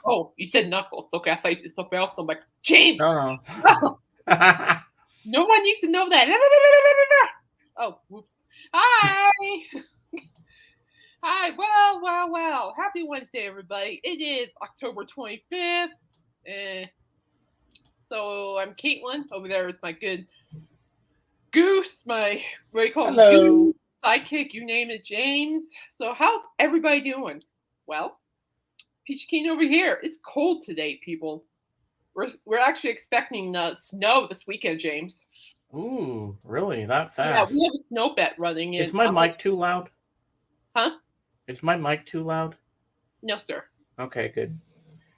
Oh, you said Knuckles. Okay, I thought you said something else. I'm like, James! No. No one needs to know that. Oh, whoops. Hi! Hi, well. Happy Wednesday, everybody. It is October 25th. So I'm Caitlin. Over there is my good Goose, my, what do you call him? Hello. Goose, sidekick, you name it, James. So how's everybody doing? Well, Peach King over here. It's cold today, people. We're actually expecting snow this weekend, James. Ooh, really? That Yeah, fast? we have a snow bet running in. Is my mic too loud? Huh? Is my mic too loud? No, sir. Okay, good.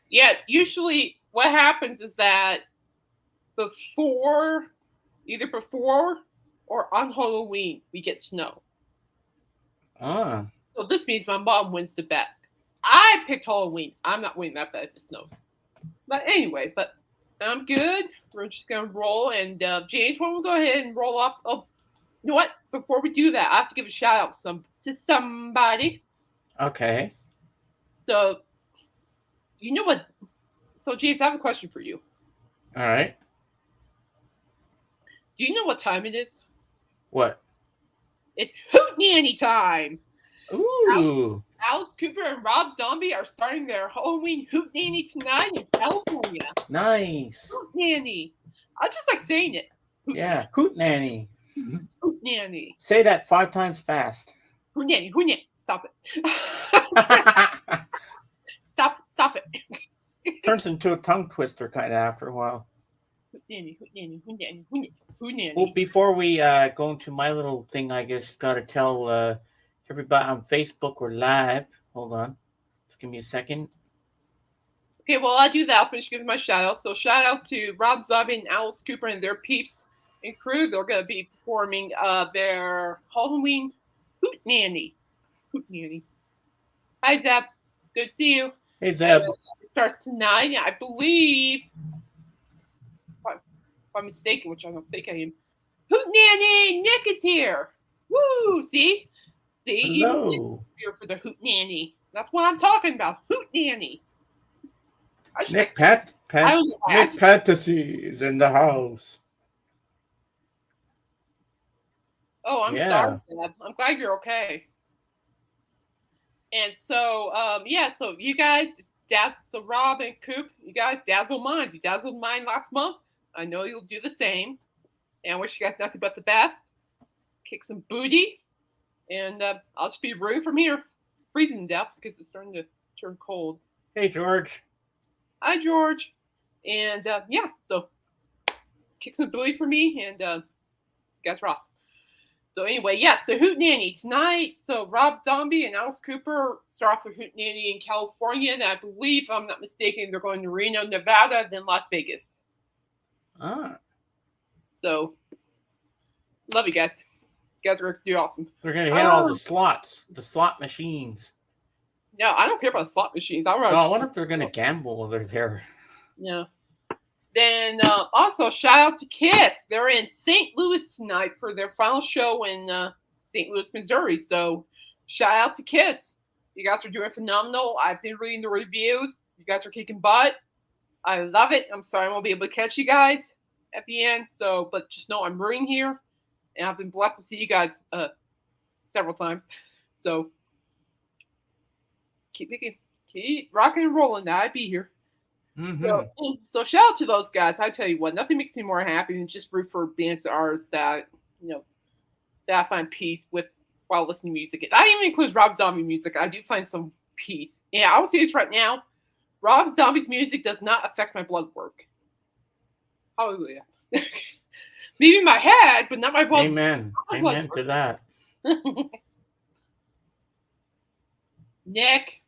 Yeah, usually what happens is that either before or on Halloween, we get snow. Ah. So this means my mom wins the bet. I picked Halloween. I'm not winning that bet if it snows. But anyway, I'm good. We're just gonna roll, and James, why don't we go ahead and roll off? Oh, you know what? Before we do that, I have to give a shout out to somebody. Okay. So, you know what? So, James, I have a question for you. All right. Do you know what time it is? What? It's Hootenanny time. Ooh. Alice Cooper and Rob Zombie are starting their Halloween Hootenanny tonight in California. Nice. Hootenanny. I just like saying it. Yeah, Hootenanny. Hootenanny. Say that 5 times fast. Hootenanny. Stop it. Stop it. Turns into a tongue twister kind of after a while. Hootenanny. Well, before we go into my little thing, I guess got to tell everybody on Facebook we're live. Hold on. Just give me a second. Okay, well, I'll do that. I'll finish giving my shout out. So, shout out to Rob Zombie and Alice Cooper and their peeps and crew. They're going to be performing their Halloween Hootenanny. Hi, Zeb. Good to see you. Hey, Zeb. It starts tonight, I believe. If I'm mistaken, which I don't think I am. Hootenanny! Nick is here. Woo! See? Hello. Even Nick is here for the Hootenanny. That's what I'm talking about. Hootenanny. Nick Fantasy is in the house. Oh, I'm sorry, Dad. I'm glad you're okay. And so, so you guys, so Rob and Coop, you guys dazzled minds. You dazzled mine last month. I know you'll do the same. And I wish you guys nothing but the best. Kick some booty. And I'll just be rooting from here. Freezing to death because it's starting to turn cold. Hey, George. Hi, George. And so kick some booty for me, and you guys rock. So anyway, yes, the Hootenanny tonight. So Rob Zombie and Alice Cooper start off the Hootenanny in California, and I believe, if I'm not mistaken, they're going to Reno, Nevada, then Las Vegas. Ah. So love you guys. You guys are going to do awesome. They're going to hit all the slot machines. No, I don't care about slot machines. I wonder if they're going to gamble while they're there. No. Then also shout out to Kiss. They're in St. Louis tonight for their final show in St. Louis, Missouri. So shout out to Kiss. You guys are doing phenomenal. I've been reading the reviews. You guys are kicking butt. I love it. I'm sorry I won't be able to catch you guys at the end. So, but just know I'm rooting here, and I've been blessed to see you guys several times. So keep rocking and rolling. Now I'd be here. Mm-hmm. So shout out to those guys. I tell you what, nothing makes me more happy than just root for bands and artists that that I find peace with while listening to music. That even includes Rob Zombie music. I do find some peace. Yeah, I will say this right now: Rob Zombie's music does not affect my blood work. Hallelujah. Maybe my head, but not my blood. Amen. Amen to that. Nick.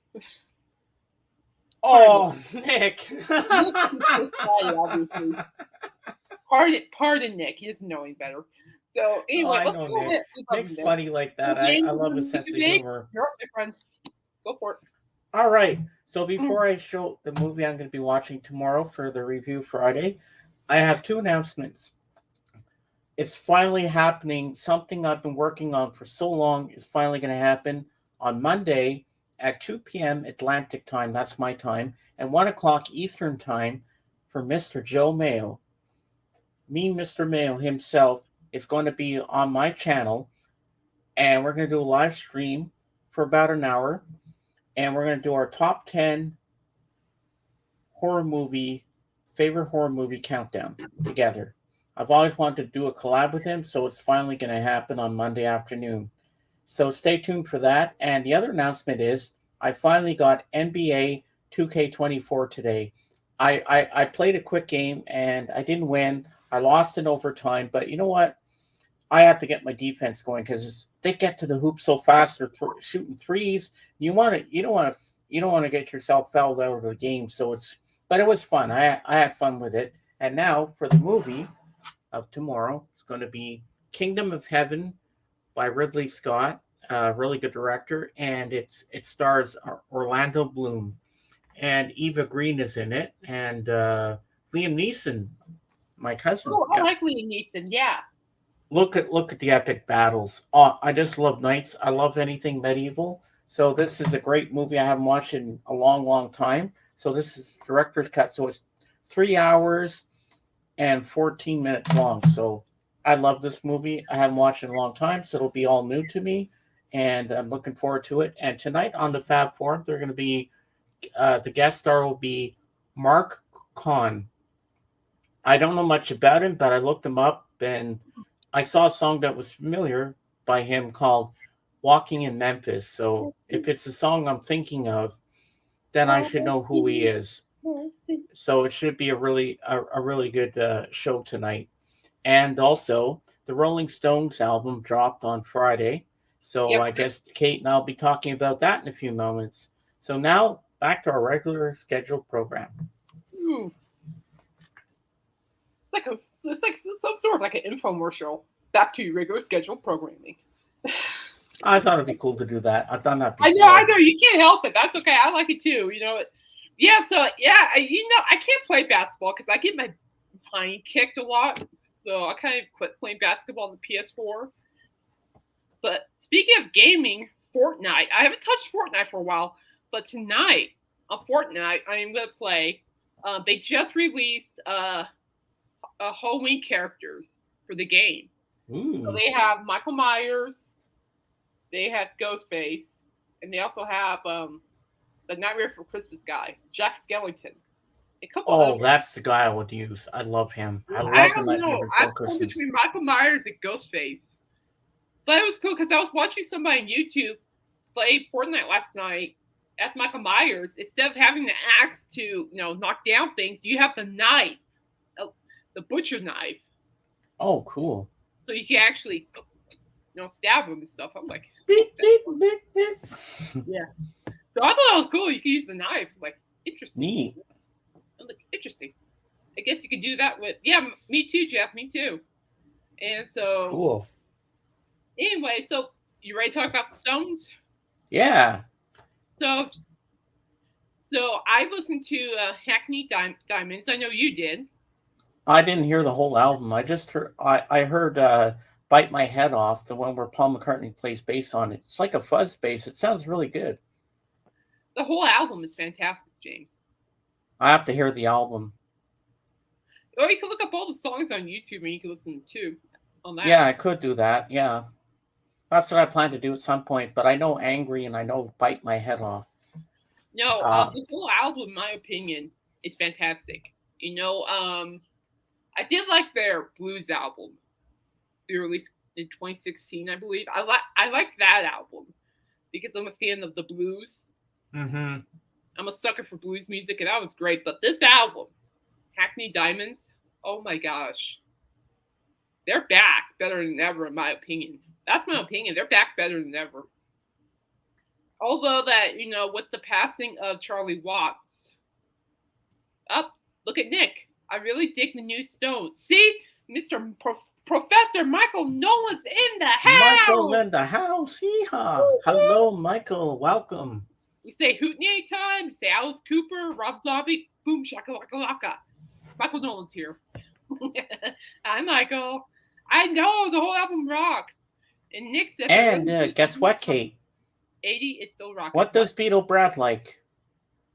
Oh, Nick. Obviously. Pardon Nick. He doesn't know any better. So anyway, let's go ahead. Nick's funny like that. I love his sense of humor. You're up, my friend. Go for it. All right. So before I show the movie I'm going to be watching tomorrow for the review Friday, I have 2 announcements. It's finally happening. Something I've been working on for so long is finally going to happen on Monday at 2 p.m. Atlantic time, that's my time, and 1 o'clock Eastern time for Mr. Joe Mayo. Me, Mr. Mayo himself, is going to be on my channel, and we're going to do a live stream for about an hour, and we're going to do our top 10 favorite horror movie countdown together. I've always wanted to do a collab with him, so it's finally going to happen on Monday afternoon. So stay tuned for that. And the other announcement is I finally got NBA 2K24 today. I played a quick game and I didn't win. I lost in overtime, but you know what? I have to get my defense going because they get to the hoop so fast. They're shooting threes. You don't want to get yourself fouled out of the game. But it was fun. I had fun with it. And now for the movie of tomorrow, it's going to be Kingdom of Heaven by Ridley Scott, really good director, and it stars Orlando Bloom, and Eva Green is in it, and Liam Neeson, my cousin. Oh, I like Liam Neeson. Yeah. Look at the epic battles. Oh, I just love knights. I love anything medieval. So this is a great movie I haven't watched in a long, long time. So this is director's cut. So it's 3 hours and 14 minutes long. So I love this movie. I haven't watched it in a long time, so it'll be all new to me, and I'm looking forward to it. And tonight on the Fab Forum, they're going to be the guest star will be Mark Kahn. I don't know much about him, but I looked him up, and I saw a song that was familiar by him called "Walking in Memphis." So if it's the song I'm thinking of, then I should know who he is. So it should be a really good show tonight. And also, the Rolling Stones album dropped on Friday. So yep. I guess Kate and I'll be talking about that in a few moments. So now, back to our regular scheduled program. It's like some sort of like an infomercial. Back to your regular scheduled programming. I thought it'd be cool to do that. I've done that before. I know. You can't help it. That's okay. I like it too. Yeah, so, yeah, I can't play basketball because I get my behind kicked a lot. So I kind of quit playing basketball on the PS4. But speaking of gaming, Fortnite. I haven't touched Fortnite for a while. But tonight on Fortnite, I am going to play. They just released Halloween characters for the game. Ooh. So they have Michael Myers. They have Ghostface. And they also have the Nightmare for Christmas guy, Jack Skellington. That's the guy I would use. I love him. I don't know. I'm between Michael Myers and Ghostface. But it was cool because I was watching somebody on YouTube play Fortnite last night as Michael Myers. Instead of having the axe to knock down things, you have the knife, the butcher knife. Oh, cool! So you can actually stab him and stuff. I'm like, yeah. So I thought that was cool. You can use the knife. Like, interesting. Neat. Interesting. I guess you could do that with. Yeah, me too, Jeff. Me too. And so. Cool. Anyway, so you ready to talk about the Stones? Yeah. So I listened to Hackney Diamonds. I know you did. I didn't hear the whole album. I just heard. I heard "Bite My Head Off," the one where Paul McCartney plays bass on it. It's like a fuzz bass. It sounds really good. The whole album is fantastic, James. I have to hear the album. Or you can look up all the songs on YouTube and you can listen to on that. Yeah, I could do that. Yeah. That's what I plan to do at some point. But I know "Angry" and I know "Bite My Head Off." No, the whole album, in my opinion, is fantastic. I did like their blues album. They released in 2016, I believe. I liked that album because I'm a fan of the blues. Mm-hmm. I'm a sucker for blues music, and that was great. But this album, Hackney Diamonds, oh my gosh. They're back better than ever, in my opinion. That's my opinion. They're back better than ever. Although that, with the passing of Charlie Watts. Look at Nick. I really dig the new Stones. See? Professor Michael Nolan's in the house. Michael's in the house. Yeehaw. Hello, Michael. Welcome. We say Hootney anytime. We say Alice Cooper, Rob Zombie. Boom, shakalaka. Michael Nolan's here. Hi, Michael. I know the whole album rocks. And Nick says. And guess what, Kate? 80 is still rocking. What does Beetle Brad like?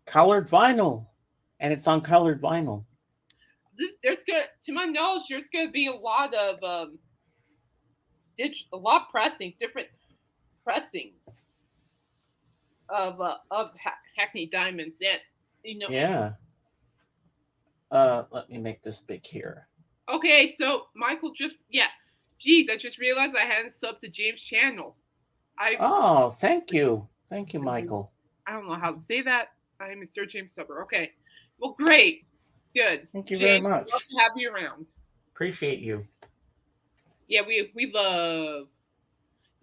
Colored vinyl, and it's on colored vinyl. There's going to my knowledge, there's going to be a lot of pressing, different pressings of Hackney Diamonds. That Yeah. Let me make this big here. Okay, so Michael Geez, I just realized I hadn't subbed to James' channel. Oh, thank you, Michael. I don't know how to say that. I am Mr. James Subber. Okay, well, great, good. Thank you James, very much. Love to have you around. Appreciate you. Yeah, we love.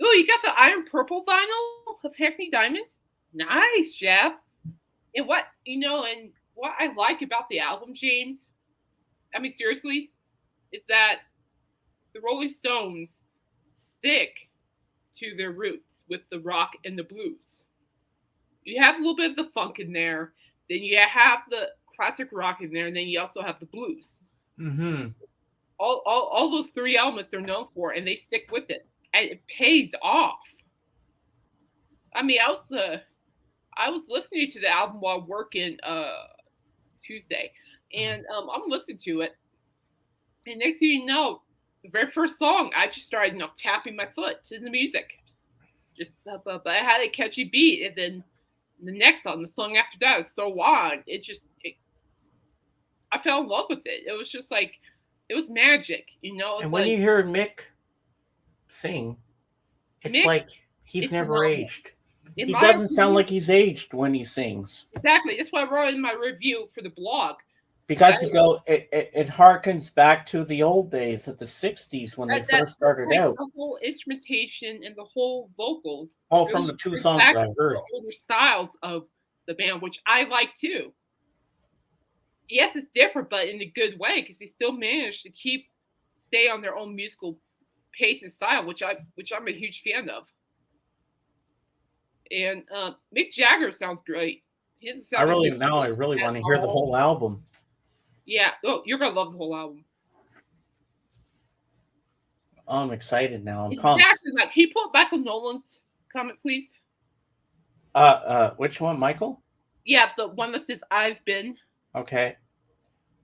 Oh, you got the iron purple vinyl of Hackney Diamonds. Nice, Jeff. And what I like about the album, James, I mean seriously, is that the Rolling Stones stick to their roots with the rock and the blues. You have a little bit of the funk in there, then you have the classic rock in there, and then you also have the blues. Mm-hmm. All those three elements they're known for, and they stick with it, and it pays off. I mean, I was listening to the album while working Tuesday, and I'm listening to it, and next thing you know, the very first song, I just started tapping my foot to the music, just but I had a catchy beat, and then the next song, the song after that, is so on. I fell in love with it. It was just like, it was magic, And when you hear Mick sing, it's like he's never aged. He doesn't sound like he's aged when he sings. Exactly. That's what I wrote in my review for the blog. Because it harkens back to the old days of the 60s when they first started out. The whole instrumentation and the whole vocals. Oh, from the two songs I heard. The older styles of the band, which I like too. Yes, it's different, but in a good way, because they still managed to stay on their own musical pace and style, which I'm a huge fan of. And Mick Jagger sounds great. He doesn't sound I really want to hear the whole album. Yeah. Oh, you're gonna love the whole album. I'm excited now. I'm exactly pumped. Can you pull up Michael Nolan's comment, please? Which one, Michael? Yeah, the one that says "I've been." Okay.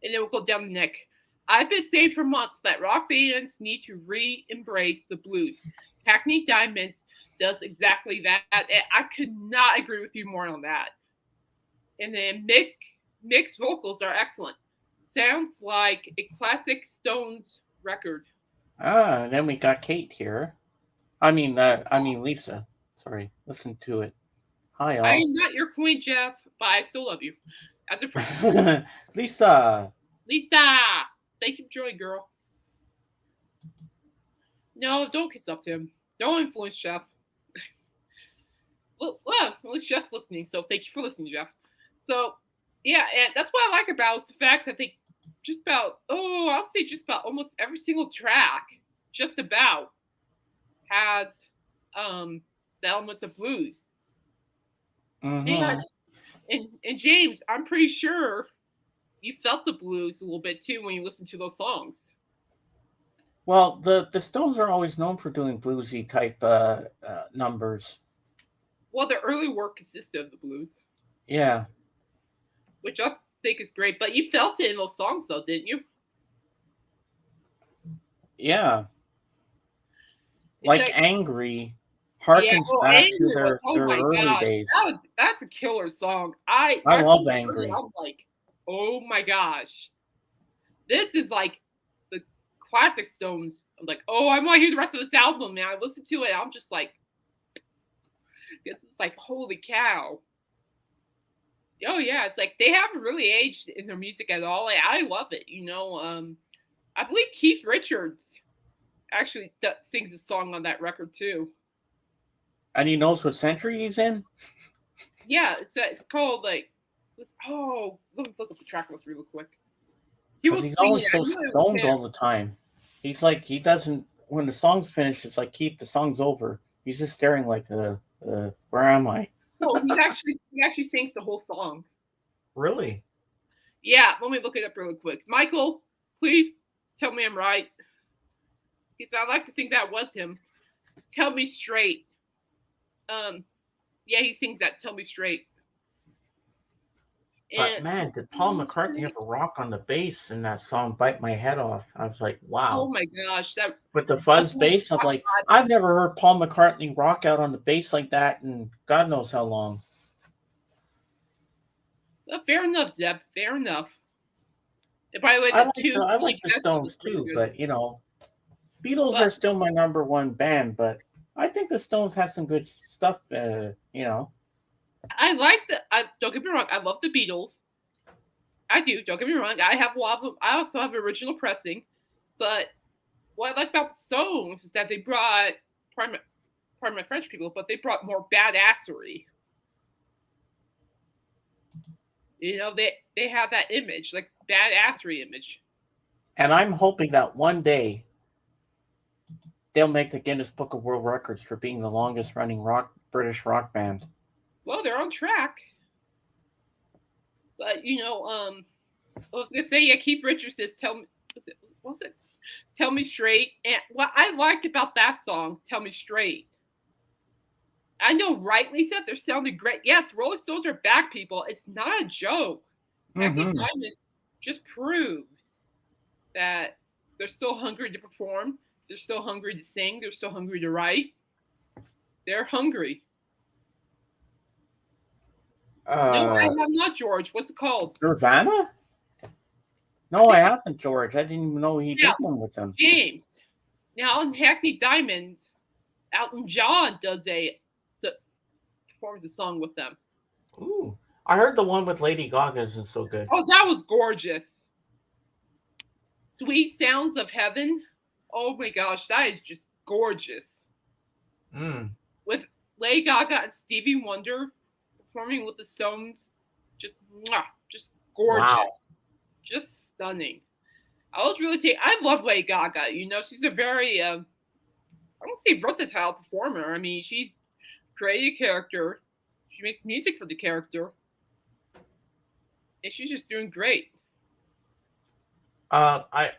And then we'll go down to Nick. I've been saying for months that rock bands need to re-embrace the blues. Hackney Diamonds does exactly that. I could not agree with you more on that. And then Mick's vocals are excellent. Sounds like a classic Stones record. And then we got Kate here. I mean Lisa. Sorry, listen to it. Hi, all. I am not your queen, Jeff, but I still love you as a friend. Lisa, thank you for joining, girl. No, don't kiss up to him. Don't influence Jeff. well, at least Jeff's listening, so thank you for listening, Jeff. So, yeah, and that's what I like about is the fact that they I'll say just about almost every single track, just about, has the elements of blues. Mm-hmm. And James, I'm pretty sure you felt the blues a little bit too when you listened to those songs. Well, the Stones are always known for doing bluesy type numbers. Well, their early work consisted of the blues. Yeah. Which I think is great. But you felt it in those songs, though, didn't you? Yeah. Like Angry harkens back to their early days. That's a killer song. I love Angry. I'm like, oh my gosh. This is like the classic Stones. I'm like, oh, I want to hear the rest of this album, man. I listen to it. I'm just like, it's like, holy cow. Oh yeah, it's like they haven't really aged in their music at all. I love it. I believe Keith Richards actually sings a song on that record too. And he knows what century he's in? Yeah, it's called like, let me look up the track list real quick. He's always so stoned all the time. He's like, he doesn't, when the song's finished, it's like, Keith, the song's over. He's just staring like, where am I? No, he actually sings the whole song. Really? Yeah, let me look it up really quick. Michael, please tell me I'm right. Because I like to think that was him. Tell me straight. Yeah, he sings that "Tell Me Straight." But And man, did Paul McCartney have a rock on the bass in that song "Bite My Head Off"? I was like, oh wow. my gosh, that With the that's fuzz one of bass, I'm the top like, five. I've never heard Paul McCartney rock out on the bass like that in God knows how long. Fair enough, Zeb. Fair enough. And by the way, the two I Billy like the Crystal was Stones pretty too, good. but Beatles But are still my number one band. But I think the Stones have some good stuff. I like the. Don't get me wrong. I love the Beatles. I do. Don't get me wrong. I have a lot of them. I also have original pressing. But what I like about the Stones is that they brought, pardon my French people, but they brought more badassery. They have that image, like badassery image. And I'm hoping that one day they'll make the Guinness Book of World Records for being the longest running British rock band. Well, they're on track. But I was gonna say, yeah, Keith Richards says, what's it? Tell Me Straight. And what I liked about that song, Tell Me Straight, I know rightly said they're sounding great. Yes, Rolling Stones are back, people. It's not a joke. Happy Mm-hmm. Diamonds just proves that they're still hungry to perform. They're still hungry to sing. They're still hungry to write. They're hungry. No, I have not, George. What's it called? Nirvana? No, I haven't, George. I didn't even know he did one with them. James. Now on Hackney Diamonds, Elton John performs a song with them. Ooh, I heard the one with Lady Gaga isn't so good. Oh, that was gorgeous. Sweet Sounds of Heaven. Oh my gosh, that is just gorgeous. With Lady Gaga and Stevie Wonder performing with the Stones, just gorgeous, wow. just stunning. I love Lady Gaga. She's a very I don't say versatile performer. I mean, she's created a character. She makes music for the character, and she's just doing great. I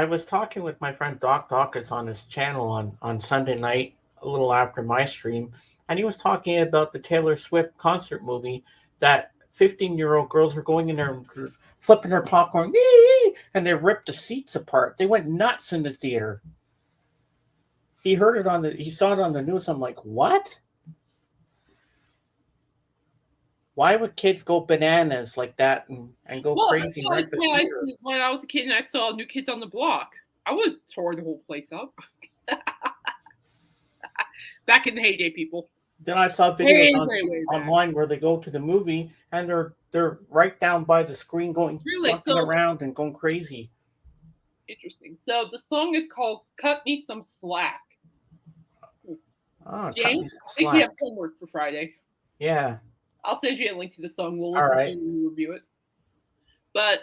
was talking with my friend Doc Dawkins on his channel on Sunday night, a little after my stream, and he was talking about the Taylor Swift concert movie that 15-year-old girls were going in there and flipping their popcorn, and they ripped the seats apart. They went nuts in the theater. He saw it on the news. I'm like, what? Why would kids go bananas like that and go crazy? Like when I was a kid and I saw New Kids on the Block, I would tore the whole place up. Back in the heyday, people. Then I saw videos online where they go to the movie and they're right down by the screen going fluffing around and going crazy. Interesting. So the song is called "Cut Me Some Slack." James, I think you have homework for Friday. Yeah. I'll send you a link to the song. We'll listen to it and review it. But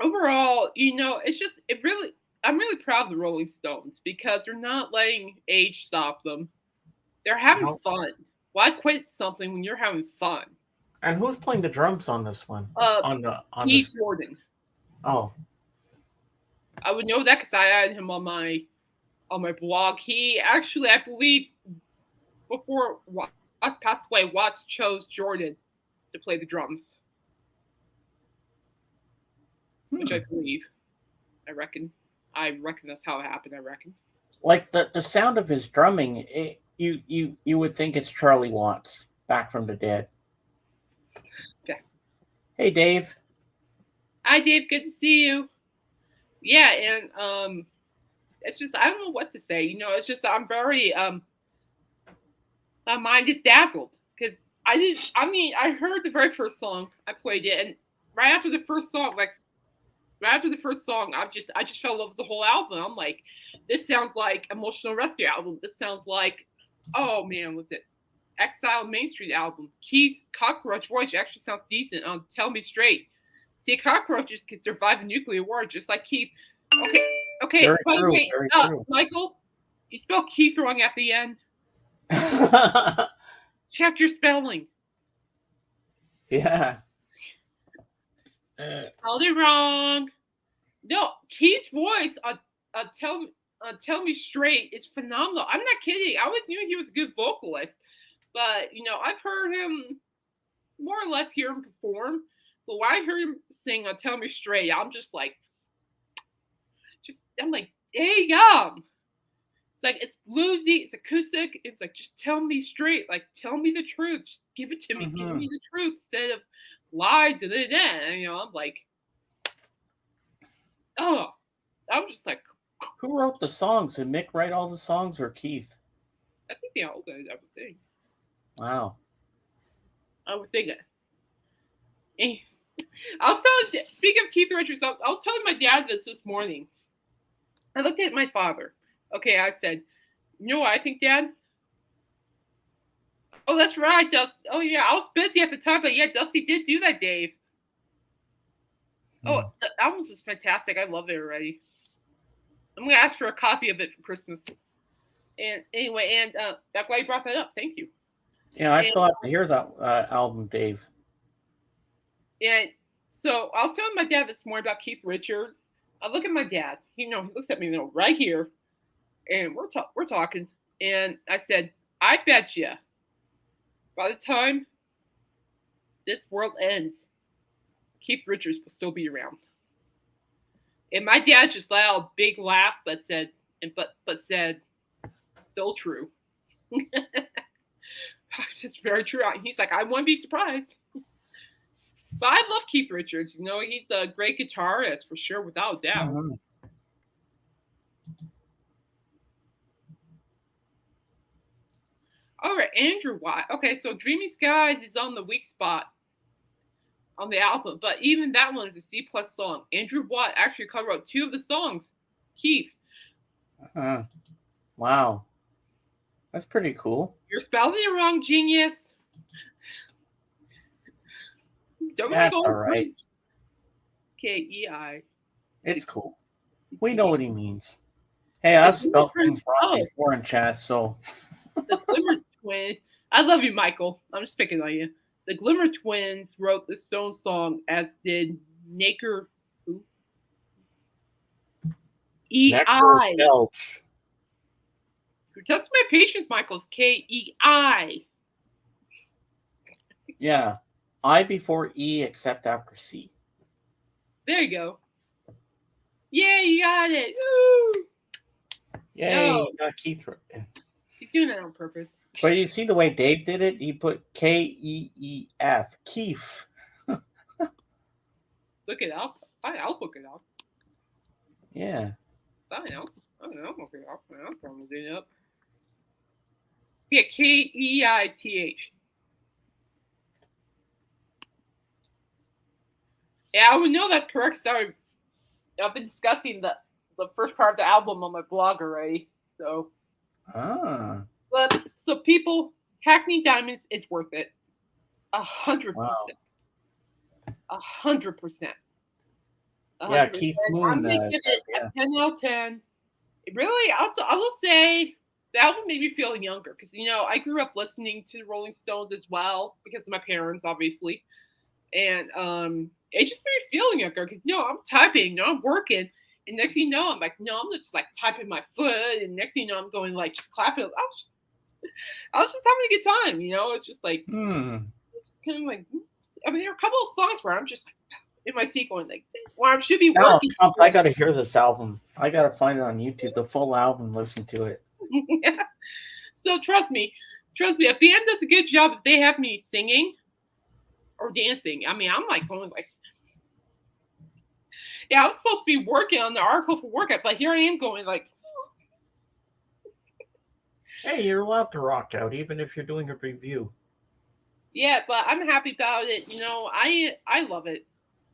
overall, I'm really proud of the Rolling Stones because they're not letting age stop them. They're having fun. Why quit something when you're having fun? And who's playing the drums on this one? Keith Jordan. Oh. I would know that because I added him on my blog. He actually, I believe, before Watts passed away, Watts chose Jordan to play the drums, which I believe. I reckon that's how it happened. I reckon. Like the sound of his drumming, you would think it's Charlie Watts back from the dead. Okay. Hey, Dave. Hi, Dave. Good to see you. Yeah, and it's just I don't know what to say. It's just I'm very my mind is dazzled because I heard the very first song, I played it, and right after the first song, I just fell in love with the whole album. I'm like, this sounds like Emotional Rescue album. This sounds like, oh man, was it Exile Main Street album? Keith's cockroach voice actually sounds decent on Tell Me Straight. See, cockroaches can survive a nuclear war just like Keith. Okay. Very by true, the way, true. Michael, you spelled Keith wrong at the end. Check your spelling. Yeah. Spelled it wrong. No, Keith's voice on Tell Me Straight is phenomenal. I'm not kidding. I always knew he was a good vocalist, But I've heard him more or less hear him perform. But when I hear him sing on "Tell Me Straight," I'm just like, I'm like, hey, It's like it's bluesy, it's acoustic. It's like just tell me straight, like tell me the truth, just give it to me, give me the truth instead of lies and then. I'm like, oh, I'm just like, Who wrote the songs? Did Mick write all the songs or Keith? I think they all did. I would think. Wow. I would think it. And I was telling. Speaking of Keith Richards, I was telling my dad this morning. I looked at my father. Okay, I said, you know what I think, Dad? Oh, that's right, Dusty. Oh, yeah, I was busy at the time, but yeah, Dusty did do that, Dave. Oh, the album was fantastic. I love it already. I'm going to ask for a copy of it for Christmas. And anyway, I'm glad you brought that up. Thank you. Yeah, I still have to hear that album, Dave. And so I was telling my dad this morning about Keith Richards. I look at my dad. He looks at me right here. And we're talking. And I said, I bet you by the time this world ends, Keith Richards will still be around. And my dad just let out a big laugh, but said, still true. It's very true. He's like, I wouldn't be surprised. But I love Keith Richards. He's a great guitarist for sure, without a doubt. Mm-hmm. All right, Andrew Watt. Okay, so Dreamy Skies is on the weak spot on the album, but even that one is a C+ song. Andrew Watt actually co-wrote 2 of the songs. Keith. Wow. That's pretty cool. You're spelling it wrong, genius. That's all right. Kei. It's cool. We know what he means. Hey, I've spelled things wrong before in chat, so. The Glimmer Twins. I love you, Michael. I'm just picking on you. The Glimmer Twins wrote the Stone song, as did Naker. Who? E.I. Felch. You're testing my patience, Michael. It's Kei. Yeah. I before E except after C. There you go. Yeah, you got it. Woo! Yay, you got Keith. He's doing that on purpose. But you see the way Dave did it? He put Keef. Keef. Look it up. Fine, I'll look it up. Yeah. Fine, I'll look it up. I'm trying to do it up. Yeah, Keith. Yeah, I would know that's correct because I've been discussing the first part of the album on my blog already. So. But so people, Hackney Diamonds is worth it. 100%. 100%. Yeah, Keith Moon. I'm gonna give it a 10 out of 10. Really, I will say the album made me feel younger because I grew up listening to the Rolling Stones as well because of my parents, obviously, and it just made me feel younger because I'm typing, I'm working. And next thing you know, I'm like, no, I'm just like typing my foot. And next thing you know, I'm going like just clapping. I was just having a good time, It's just like, it's kind of like, I mean, there are a couple of songs where I'm just like in my seat going like, well, I should be working. I got to hear this album. I got to find it on YouTube, the full album, listen to it. Yeah. So trust me, a band does a good job if they have me singing or dancing. I mean, I'm like going like, yeah, I was supposed to be working on the article for workout, but here I am going like. Hey, you're allowed to rock out, even if you're doing a review. Yeah, but I'm happy about it. I love it.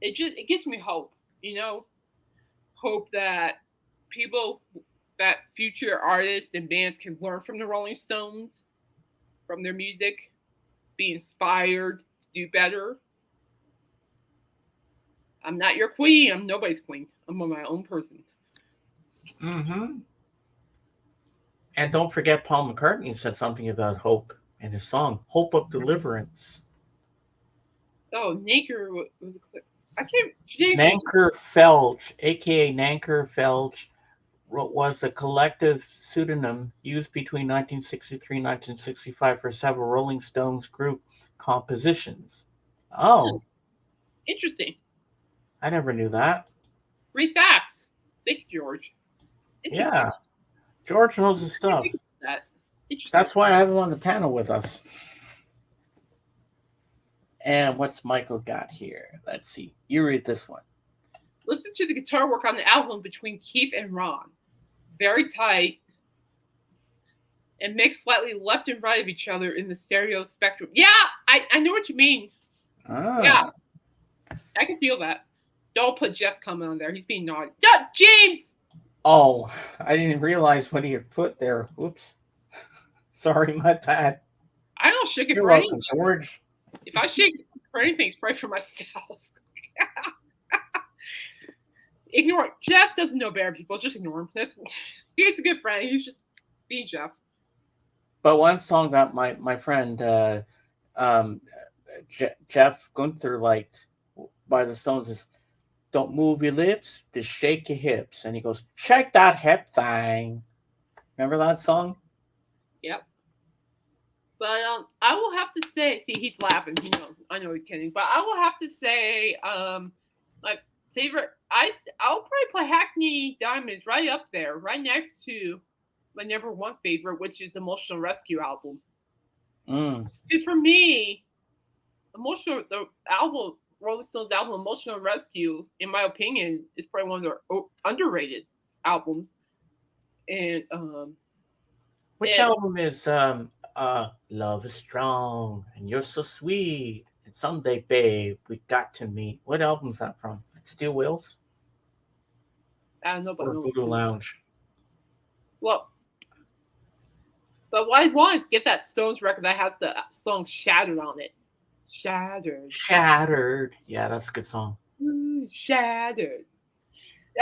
It gives me hope. Hope that that future artists and bands can learn from the Rolling Stones, from their music, be inspired, do better. I'm not your queen. I'm nobody's queen. I'm my own person. Mm-hmm. And don't forget, Paul McCartney said something about hope in his song, Hope of Deliverance. Oh, Naker was I can't. Nanker Felch, a.k.a. Nanker Felch, was a collective pseudonym used between 1963 and 1965 for several Rolling Stones group compositions. Oh, Interesting. I never knew that. 3 facts. Thank you, George. Interesting. Yeah, George knows his stuff. That. Interesting. That's why I have him on the panel with us. And what's Michael got here? Let's see. You read this one. Listen to the guitar work on the album between Keith and Ron. Very tight and mixed slightly left and right of each other in the stereo spectrum. Yeah, I know what you mean. Yeah, I can feel that. Don't put Jeff's comment on there. He's being naughty. Yeah, James! Oh, I didn't realize what he had put there. Whoops. Sorry, my bad. I don't shake it You're for welcome, anything. George. If I shake it for anything, it's probably for myself. Ignore it. Jeff doesn't know better, people. Just ignore him. He's a good friend. He's just being Jeff. But one song that my friend Jeff Gunther liked by the Stones is "Don't Move Your Lips, Just Shake Your Hips," and he goes, "Shake that hip thing." Remember that song? Yep. But I will have to say, see, he's laughing. He knows. I know he's kidding. But I will have to say, my favorite. I'll probably put Hackney Diamonds right up there, right next to my number one favorite, which is Emotional Rescue album. Because for me, the album, Rolling Stones album, Emotional Rescue, in my opinion, is probably one of their underrated albums. And which album is Love is Strong and You're So Sweet and Someday Babe We Got to Meet? What album is that from? Steel Wheels? I don't know, but Voodoo Lounge. Well, but what I want is get that Stones record that has the song Shattered on it. Shattered. Yeah, that's a good song. Shattered.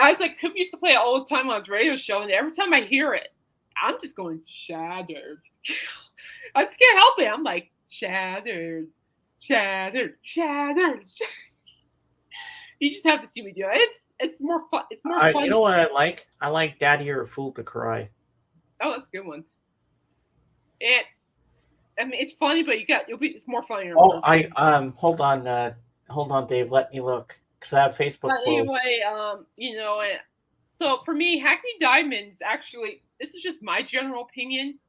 I was like, Coop used to play it all the time on his radio show, and every time I hear it, I'm just going, Shattered. I just can't help it. I'm like, Shattered. You just have to see me do it. It's more fun. It's more fun. You know what I like? I like Daddy You're a Fool to Cry. Oh, that's a good one. I mean, it's funny, but it's more funny. Oh, hold on, Dave. Let me look because I have Facebook. But anyway, so for me, Hackney Diamonds. Actually, this is just my general opinion.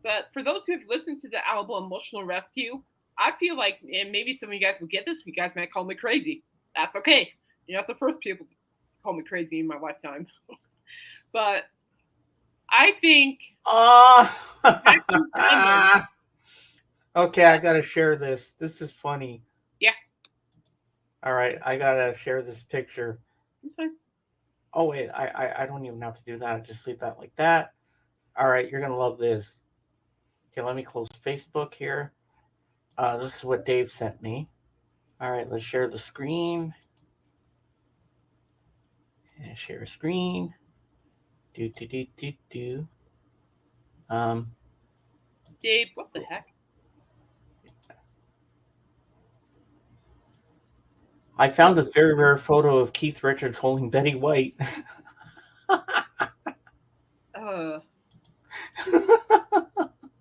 But for those who have listened to the album Emotional Rescue, I feel like, and maybe some of you guys will get this. You guys might call me crazy. That's okay. You're not the first people to call me crazy in my lifetime. But I think. Okay, I gotta share this. This is funny. Yeah. All right, I gotta share this picture. Okay. Oh wait, I don't even have to do that. I just leave that like that. All right, you're gonna love this. Okay, let me close Facebook here. This is what Dave sent me. All right, let's share the screen. And share screen. Do. Dave, what the heck? I found this very rare photo of Keith Richards holding Betty White. Is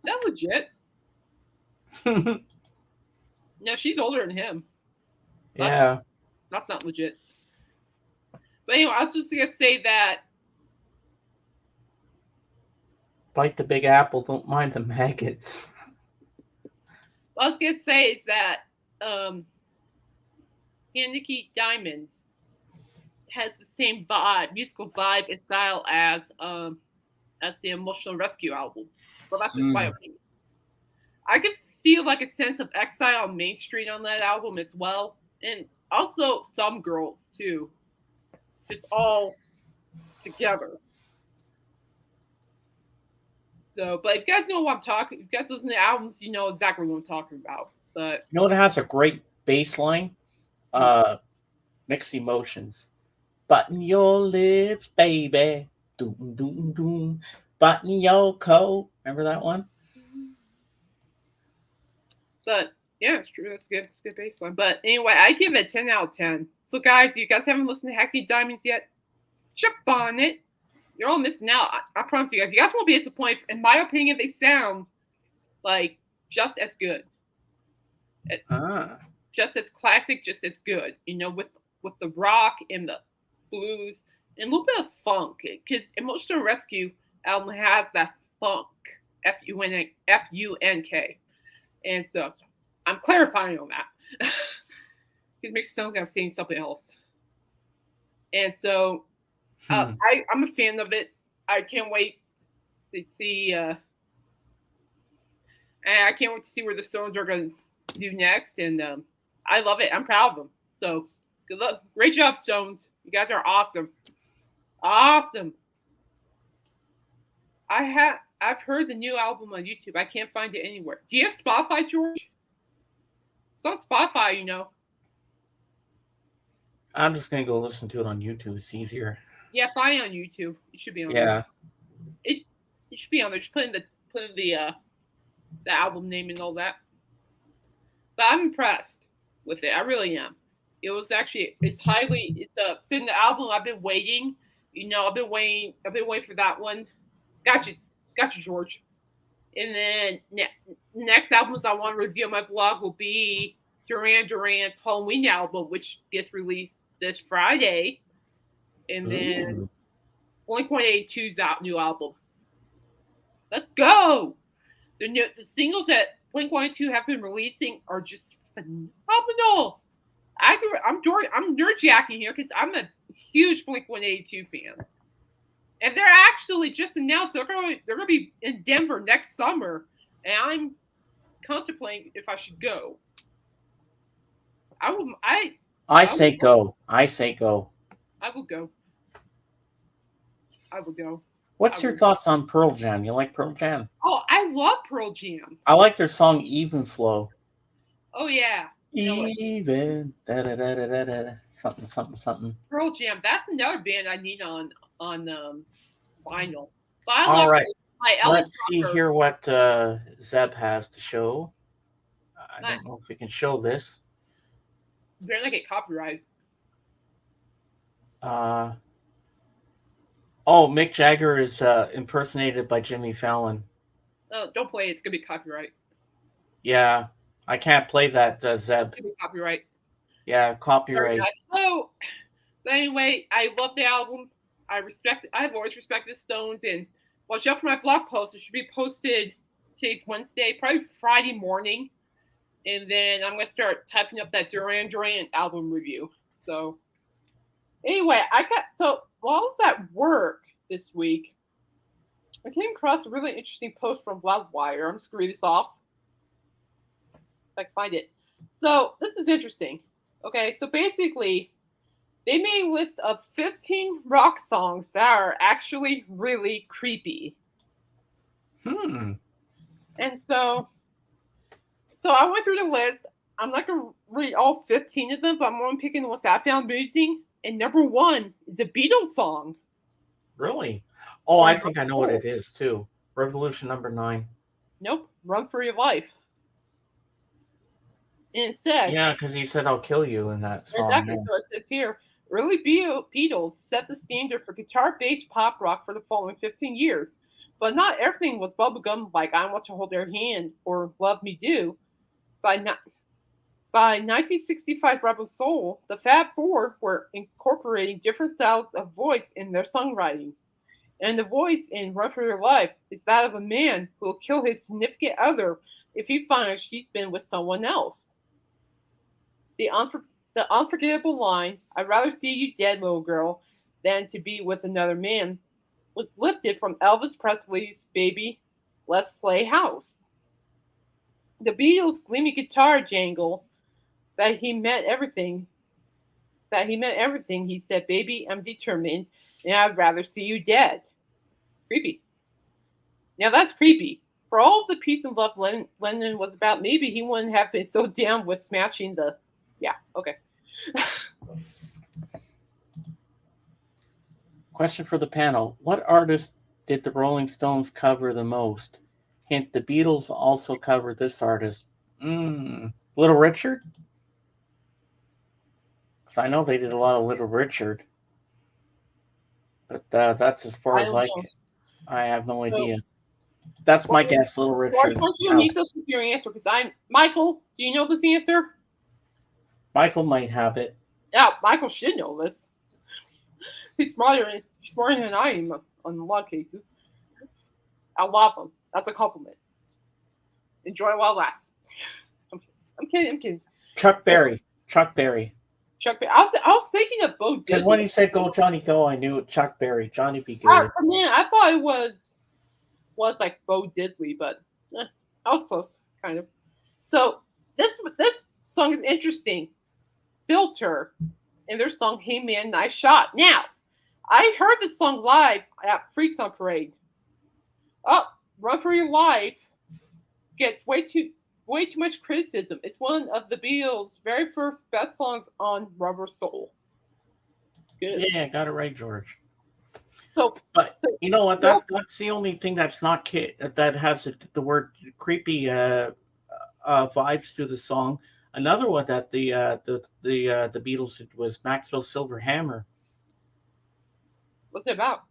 that legit? No, she's older than him. Yeah. That's not legit. But anyway, I was just going to say that. Bite the Big Apple, don't mind the maggots. What I was going to say is that Hackney Diamonds has the same musical vibe and style as the Emotional Rescue album. But that's just my opinion. I could feel like a sense of exile on Main Street on that album as well. And also Some Girls, too. Just all together. So, but if you guys know what I'm talking, if you guys listen to albums, you know exactly what I'm talking about. But you know what has a great bass line? Mixed Emotions. Button your lips, baby. Doom, doom, doom. Button your coat. Remember that one? But yeah, it's true. That's good. It's a good bass line. But anyway, I give it a 10 out of 10. So guys, you guys haven't listened to Hackney Diamonds yet? Jump on it. You're all missing out. I promise you guys. You guys won't be disappointed. In my opinion, they sound like just as good. Just as classic, just as good. With the rock and the blues and a little bit of funk. Because Emotional Rescue album has that funk, Funk. And so I'm clarifying on that. It makes it sound like I'm saying something else. And so I'm a fan of it. I can't wait to see. And I can't wait to see where the Stones are going to do next. And I love it. I'm proud of them. So good luck. Great job, Stones. You guys are awesome. Awesome. I've heard the new album on YouTube. I can't find it anywhere. Do you have Spotify, George? It's on Spotify, you know. I'm just gonna go listen to it on YouTube. It's easier. Yeah, find it on YouTube. It should be on. Yeah. There. It should be on there. Just put in the album name and all that. But I'm impressed with it. I really am. It was actually it's been the album I've been waiting. I've been waiting for that one. Gotcha, George. And then next albums I want to review on my blog will be Duran Duran's Halloween album, which gets released this Friday. And then Blink-182's new album. Let's go! The singles that Blink-182 have been releasing are just phenomenal. I'm nerdjacking here because I'm a huge Blink-182 fan. And they're actually just announced they're going to be in Denver next summer, and I'm contemplating if I should go. I say go. I will go. What's your thoughts on Pearl Jam? You like Pearl Jam? Oh, I love Pearl Jam. I like their song Even Flow. Oh yeah. Even something. Pearl Jam. That's another band I need on vinyl. All right. Let's see here what Zeb has to show. I don't know if we can show this. Better not get copyrighted. Mick Jagger is impersonated by Jimmy Fallon. Oh, don't play it. It's going to be copyright. Yeah, I can't play that, Zeb. It's going to be copyright. Yeah, copyright. So, but anyway, I love the album. I've always respected the Stones, and watch out for my blog post. It should be posted today's Wednesday, probably Friday morning. And then I'm going to start typing up that Duran Duran album review. So, anyway, while I was at work this week, I came across a really interesting post from Loudwire. I'm just going to read this off. If I can find it. So, this is interesting. Okay, so basically, they made a list of 15 rock songs that are actually really creepy. And so I went through the list. I'm not going to read all 15 of them, but I'm only picking the ones that I found amusing. And number 1 is a Beatles song. Really? Oh, I think I know what it is, too. Revolution number 9. Nope. Run for Your Life. And it said... Yeah, because he said, I'll kill you in that song. Exactly. So it says here, early Beatles set the standard for guitar-based pop rock for the following 15 years. But not everything was bubblegum like I Want to Hold Your Hand or Love Me Do. By 1965 Rebel Soul, the Fab Four were incorporating different styles of voice in their songwriting. And the voice in Run for Your Life is that of a man who will kill his significant other if he finds she's been with someone else. The unforgettable line, I'd rather see you dead, little girl, than to be with another man, was lifted from Elvis Presley's Baby, Let's Play House. The Beatles' gleaming guitar jangle that he meant everything, he said, baby, I'm determined, and I'd rather see you dead. Creepy. Now that's creepy. For all of the peace and love Lennon was about, maybe he wouldn't have been so down with smashing the... Yeah, okay. Question for the panel. What artist did the Rolling Stones cover the most? Hint, the Beatles also covered this artist. Little Richard? Because I know they did a lot of Little Richard. but that's as far I as don't I know. can. I have no So, idea. That's my why guess, Little why Richard. don't you Now, need us with your answer? Because I'm Michael. Do you know this answer? Michael might have it. Yeah, Michael should know this. He's smarter than I am on a lot of cases. I love him. That's a compliment. Enjoy while it lasts. I'm, I'm kidding. I'm kidding. Chuck So, Berry. Chuck Berry. Chuck Berry. I was thinking of Bo Because when Diddley. he said "Go Johnny Go," I knew Chuck Berry. Johnny be For good. me, I thought it was like Bo Diddley, but I was close, kind of. So this song is interesting. Filter and their song "Hey Man, Nice Shot." Now, I heard this song live at Freaks on Parade. Oh, Run for Your Life gets way too much criticism. It's one of the Beatles' very first best songs on Rubber Soul. Good. Yeah, got it right, George. So But so you know what? Phil, That's the only thing that's not that has the word creepy vibes to the song. Another one that the Beatles did was Maxwell Silver Hammer. what's it about?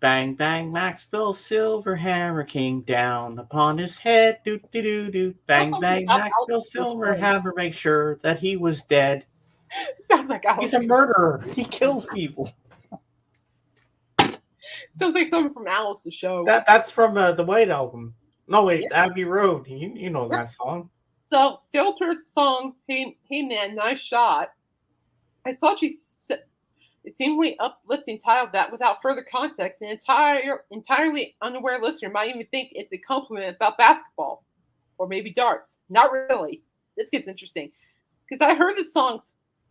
Bang bang, Maxwell Silver Hammer came down upon his head. Do do do do. That Bang sounds like bang, Alice Maxwell in Silver Wonderland. Hammer make sure that he was dead. Sounds like He's Alice. a murderer. He kills people. Sounds like something from Alice's show. That's from the White Album. No wait, Yeah. Abbey Road. You know Yep. that song. So Filter's song "Hey Man, Nice Shot." I saw she it seemingly uplifting title that without further context, an entirely unaware listener might even think it's a compliment about basketball or maybe darts. Not really. This gets interesting because I heard this song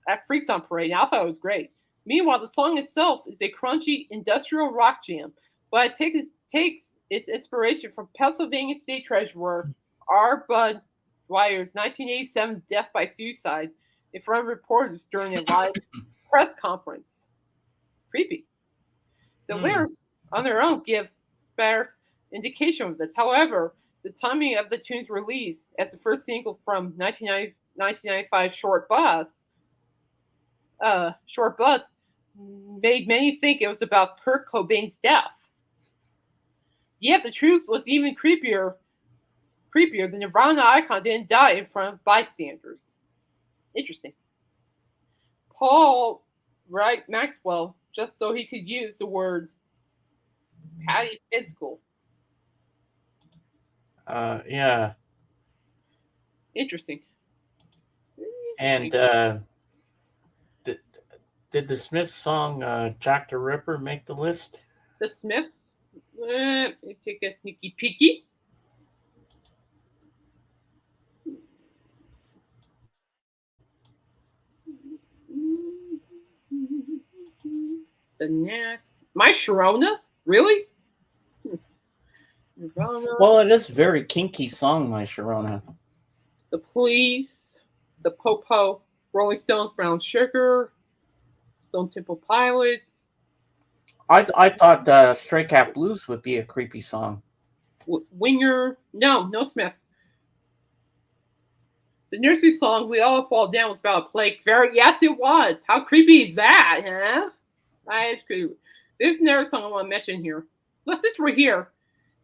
at Freaks on Parade and I thought it was great. Meanwhile, the song itself is a crunchy industrial rock jam, but it takes its inspiration from Pennsylvania State Treasurer R. Bud Dwyer's 1987 death by suicide in front of reporters during a live press conference. Creepy. The lyrics on their own give sparse indication of this. However, the timing of the tune's release as the first single from 1995 Short Bus made many think it was about Kurt Cobain's death. Yet the truth was even creepier. The Nirvana icon didn't die in front of bystanders. Interesting. Paul Wright Maxwell just so he could use the word patty physical. Yeah. Interesting. And did, did the Smiths song "Jack the Ripper" make the list? The Smiths. Let me take a sneaky peeky. The next. My Sharona? Really? Nirvana. Well, it is a very kinky song, My Sharona. The Police. The Popo. Rolling Stones, Brown Sugar. Stone Temple Pilots. I thought Stray Cat Blues would be a creepy song. Winger. No Smiths. The nursery song "We All Fall Down" was about a plague. Yes, it was. How creepy is that, huh? That is creepy. There's another song I want to mention here. Since we're here,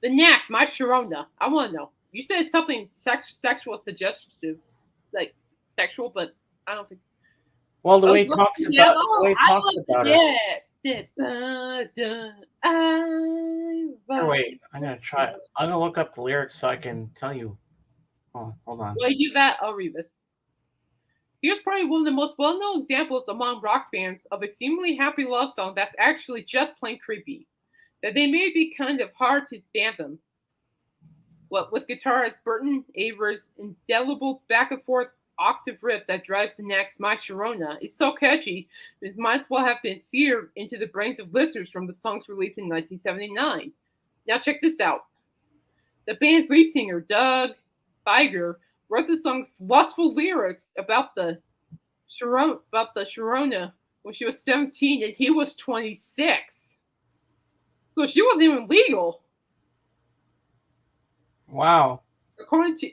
the Knack, My Sharona. I want to know. You said something sexual suggestive, like sexual, but I don't think. Well, the Oh, way he talks yeah, about the way he I talks like about it. Here, wait, I'm gonna try. I'm gonna look up the lyrics so I can tell you. Oh, hold on. While you do that, I'll read this. Here's probably one of the most well-known examples among rock fans of a seemingly happy love song that's actually just plain creepy. That they may be kind of hard to fathom. What with guitarist Burton Aver's indelible back and forth octave riff that drives the next My Sharona is so catchy, it might as well have been seared into the brains of listeners from the song's release in 1979. Now check this out. The band's lead singer, Doug Fieger, wrote the song's lustful lyrics about the Sharona when she was 17 and he was 26. So she wasn't even legal. Wow. According to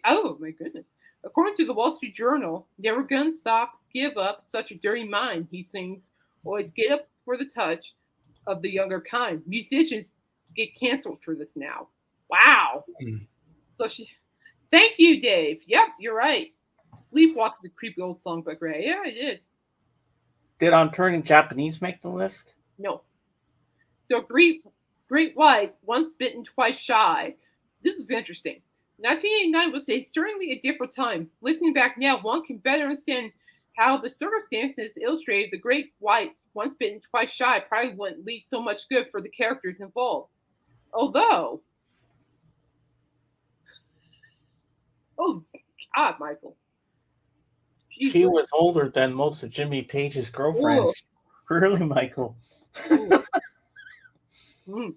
the Wall Street Journal, never gonna stop, give up, such a dirty mind, he sings. Always get up for the touch. of the younger kind. Musicians get canceled for this now. Wow. Mm. So she, thank you, Dave. Yep, you're right. Sleepwalk is a creepy old song by Gray. Yeah, it is. Did On Turning Japanese make the list? No. So Great White, once bitten, twice shy. This is interesting. 1989 was certainly a different time. Listening back now, one can better understand how the circumstances illustrated the Great White, once bitten, twice shy, probably wouldn't lead so much good for the characters involved. Although, oh God, Michael. Jeez, She was older than most of Jimmy Page's oh, girlfriends. Really, Michael? oh. Mm,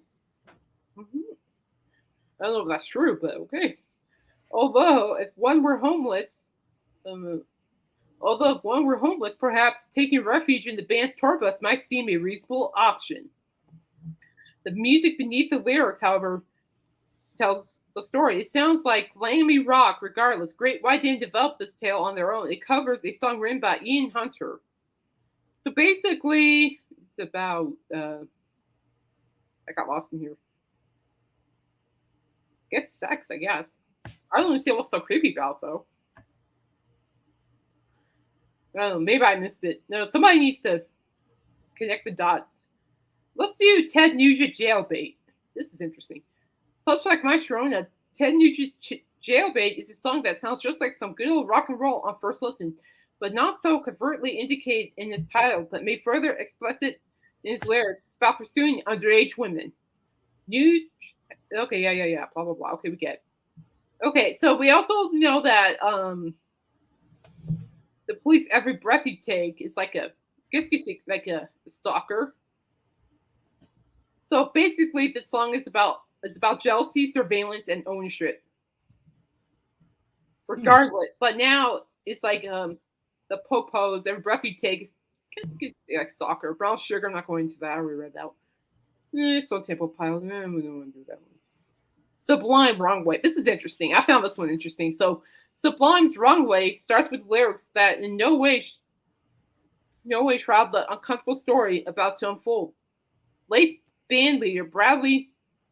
mhm. I don't know if that's true, but okay. Although, if one were homeless, um, although if one were homeless, perhaps taking refuge in the band's tour bus might seem a reasonable option. The music beneath the lyrics, however, tells the story. It sounds like glammy rock, regardless. Great White didn't develop this tale on their own. It covers a song written by Ian Hunter. So basically, it's about. I got lost in here. I guess sex, I guess. I don't understand what's so creepy about it, though. I don't know. Maybe I missed it. No, somebody needs to connect the dots. Let's do Ted Nugent Jailbait. This is interesting. Such like My Sharona, Ted Nugent's Jailbait is a song that sounds just like some good old rock and roll on first listen, but not so covertly indicated in its title, but made further explicit in his lyrics. It's about pursuing underage women. Okay, yeah, blah, blah, blah. Okay, we get it. Okay, so we also know that the police, every breath you take is like a, I guess you say like a stalker. So basically, this song is about jealousy, surveillance, and ownership. Regardless, but now it's like the popos, every breath you take is like stalker. Brown sugar. I'm not going into that. I already read that. So temple piles. We don't want to do that one. Sublime Wrong Way. This is interesting. I found this one interesting. So Sublime's Wrong Way starts with lyrics that in no way shroud the uncomfortable story about to unfold. Late band leader Bradley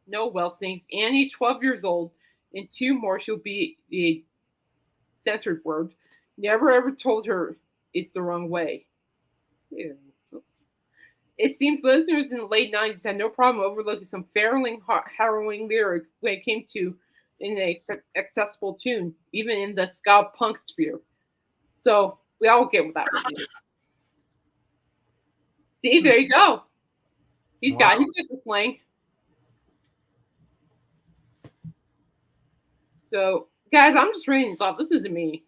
Nowell sings Annie's 12 years old, and two more she'll be a censored word. Never ever told her it's the wrong way. Ew. It seems listeners in the late 90s had no problem overlooking some fairly harrowing lyrics when it came to an accessible tune, even in the ska punk sphere. So we all get what that means. See, there you go. He's got the slang. So, guys, I'm just reading this off. This isn't me.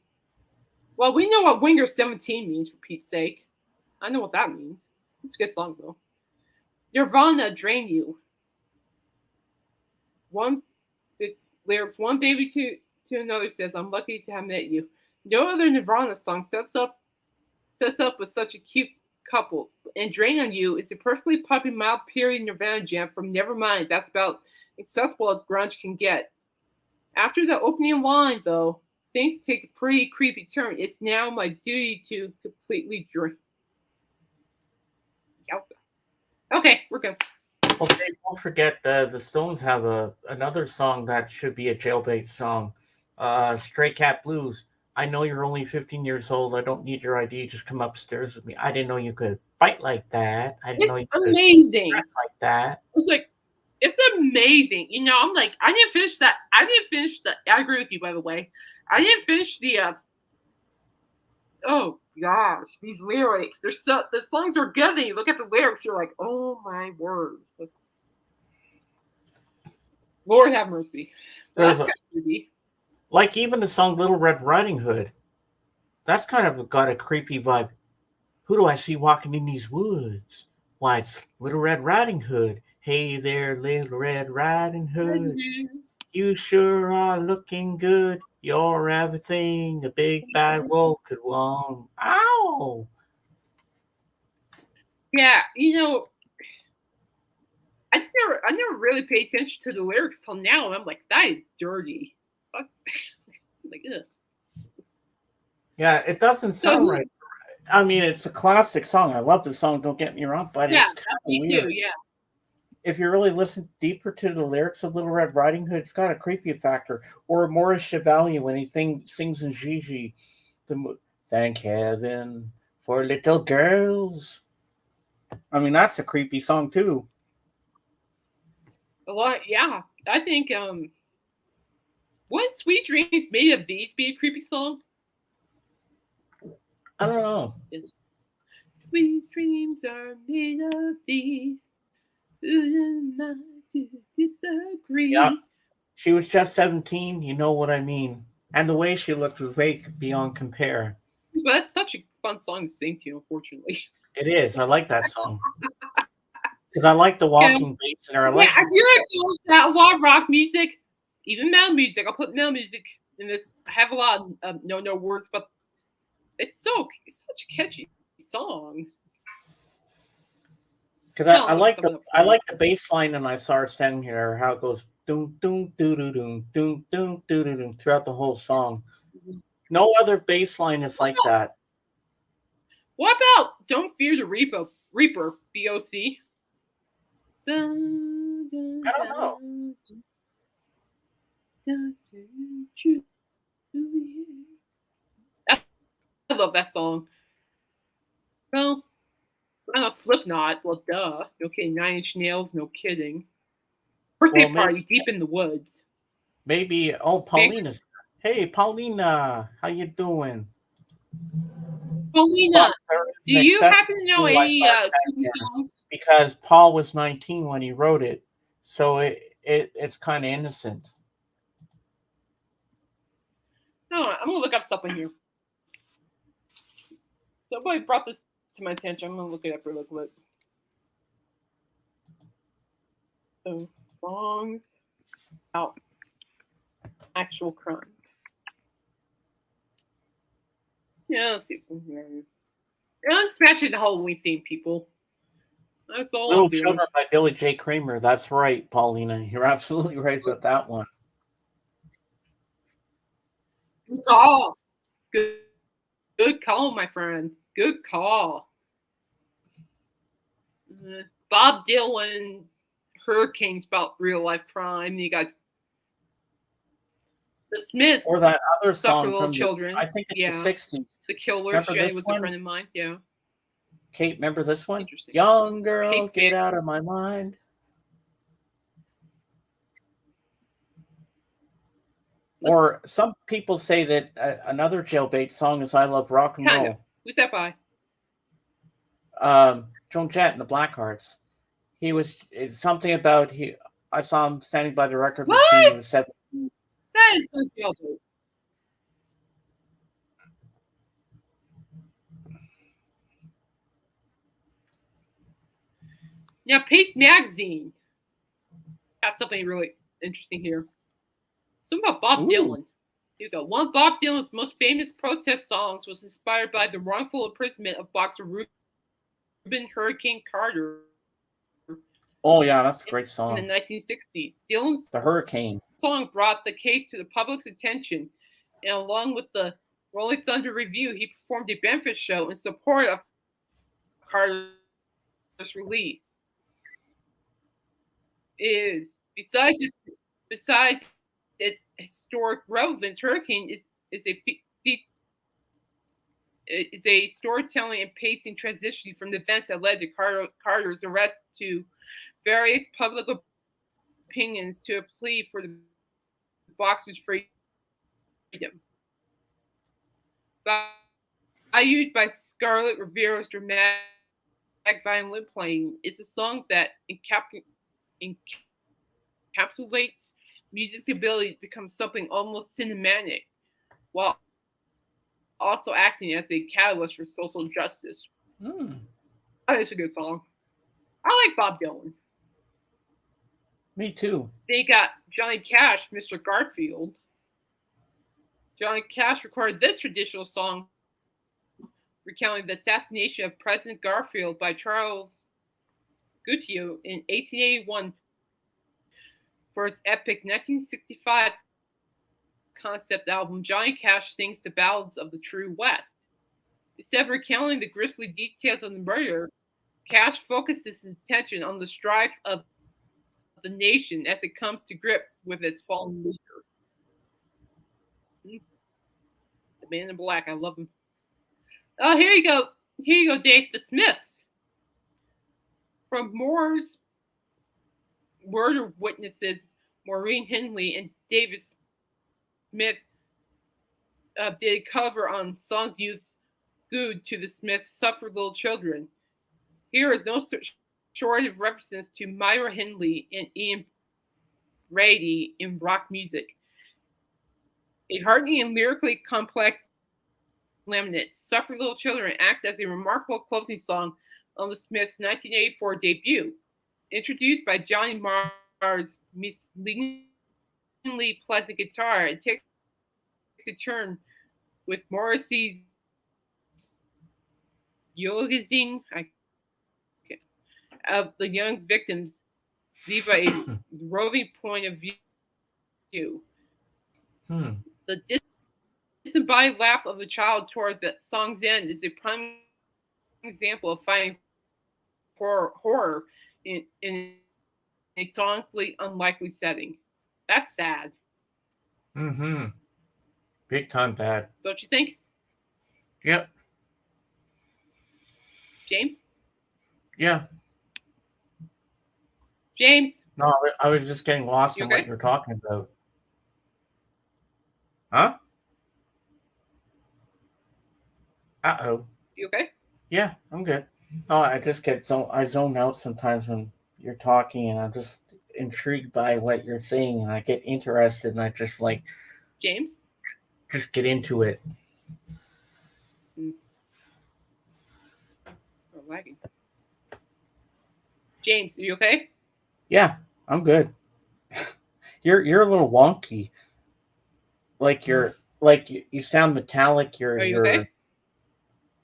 Well, we know what Winger 17 means, for Pete's sake. I know what that means. It's a good song, though. Nirvana, Drain You. The lyrics, one baby to another says, I'm lucky to have met you. No other Nirvana song sets up with such a cute couple. And Drain on You is a perfectly poppy, mild period Nirvana jam from Nevermind. That's about accessible as grunge can get. After the opening line, though, things take a pretty creepy turn. It's now my duty to completely drink. Okay, we're good. Okay, don't forget the Stones have another song that should be a jailbait song. Stray Cat Blues. I know you're only 15 years old. I don't need your ID. Just come upstairs with me. I didn't know you could fight like that. I didn't know you could amazing like that. It's like, it's amazing. You know, I'm like, I didn't finish that. I agree with you, by the way. I didn't finish the oh gosh, these lyrics. The songs are good, and you look at the lyrics, you're like, oh my word. Lord have mercy. That's kind of creepy. Like even the song Little Red Riding Hood. That's kind of got a creepy vibe. Who do I see walking in these woods? Why, it's Little Red Riding Hood. Hey there, Little Red Riding Hood. You sure are looking good. You're everything a big bad wolf could want. Ow! Yeah, you know, I never really paid attention to the lyrics till now, and I'm like, that is dirty. Like, ugh. Yeah, it doesn't sound right. I mean, it's a classic song. I love the song. Don't get me wrong, but it's kind of weird. Yeah. if you really listen deeper to the lyrics of Little Red Riding Hood, it's got a creepy factor. Or Maurice Chevalier when sings in Gigi, thank heaven for little girls. I mean, that's a creepy song too. A lot, yeah. I think wouldn't Sweet Dreams Made of These be a creepy song? I don't know. Sweet dreams are made of these. Who am I to Yeah, disagree? she was just 17. You know what I mean. And the way she looked was way beyond compare. But that's such a fun song to sing to, unfortunately. It is. I like that song because I like the Yeah, walking bass in her. I yeah, like. I do like that a lot of rock music, even metal music. I'll put metal music in this. I have a lot of no words, but it's such a catchy song. Because Tell me something up I for you. like the bass line, and I saw her standing here how it goes doom doom doo doo doom doom doom doo doo doom throughout the whole song. No other bass line is like that. What about Don't Fear the Reaper, BOC? Dun, I dun, don't know. dun, dun, dun, I love that song. Well, I know Slipknot. Well, duh. Okay, Nine Inch Nails. No kidding. Well, Birthday Party, Deep in the Woods. maybe. Oh, Big Paulina's. Hey, Paulina, how you doing? Paulina. But there is Do an you exception happen to know to I any started creepy here songs? because Paul was 19 when he wrote it, so it's kind of innocent. No, I'm gonna look up stuff in here. Somebody brought this to my attention. I'm gonna look it up real quick. So, songs about actual crimes. Yeah, let's see. Yeah, let's match it the Halloween theme, people. That's all I'm Little doing. Children by Billy J. Kramer. That's right, Paulina. You're absolutely right about that one. Good call. Good, good call, my friend. Good call. Bob Dylan's Hurricanes about real life crime. You got the Smiths, Or that other Stuff for song Little from the, Children. I think it's the Yeah. 60s. The Killers. Remember Jenny this was a one? friend of mine. Yeah. Kate, remember this one? Interesting. Young girl, Case get out of my mind. Or some people say that another jailbait song is I Love Rock and Kind of. Roll. Who's that by? Joan Jett and the Blackhearts. It's something about I saw him standing by the record machine What? in the 70s. That is so jailbait. Now, Pace Magazine has something really interesting here. Something about Bob Ooh. Dylan. Here you go. One of Bob Dylan's most famous protest songs was inspired by the wrongful imprisonment of boxer Reuben Hurricane Carter Oh, yeah, that's a great in the song. 1960s. Dylan's The Hurricane. song brought the case to the public's attention, and along with the Rolling Thunder Review, he performed a benefit show in support of Carter's release. Is besides its historic relevance, Hurricane is a storytelling and pacing transition from the events that led to Carter's arrest to various public opinions to a plea for the boxer's freedom. Valued by Scarlett Rivera's dramatic violin playing, is a song that encapsulates music's ability to become something almost cinematic, while also acting as a catalyst for social justice. Mm, That is a good song. I like Bob Dylan. me too. They got Johnny Cash, Mr. Garfield. Johnny Cash recorded this traditional song recounting the assassination of President Garfield by Charles Gutierrez in 1881 for his epic 1965 concept album. Johnny Cash sings the ballads of the True West. Instead of recounting the grisly details of the murder, Cash focuses his attention on the strife of the nation as it comes to grips with its fallen leader. Hmm, The Man in Black, I love him. Oh, here you go. Here you go, Dave. The Smiths. From Moore's murder witnesses, Maureen Hindley and David Smith did a cover on songs used good to the Smiths' Suffer Little Children. Here is no shortage of references to Myra Hindley and Ian Brady in rock music. A heartening and lyrically complex laminate, Suffer Little Children acts as a remarkable closing song on the Smiths' 1984 debut. Introduced by Johnny Marr's misleadingly pleasant guitar, it takes a turn with Morrissey's eulogizing of the young victims, leave a roving point of view. The disembodied laugh of a child toward the song's end is a prime example of finding horror in a songfully unlikely setting. That's sad. Mm-hmm. Big time bad. Don't you think? Yep. James? Yeah. James? No, I was just getting lost in okay? what you're talking about. Huh? Uh-oh. You okay? Yeah, I'm good. Oh, I just get I zone out sometimes when you're talking, and I'm just intrigued by what you're saying, and I get interested, and I just James? just get into it. Oh, lagging. James, are you okay? Yeah, I'm good. You're a little wonky. Like you sound metallic. Are you okay?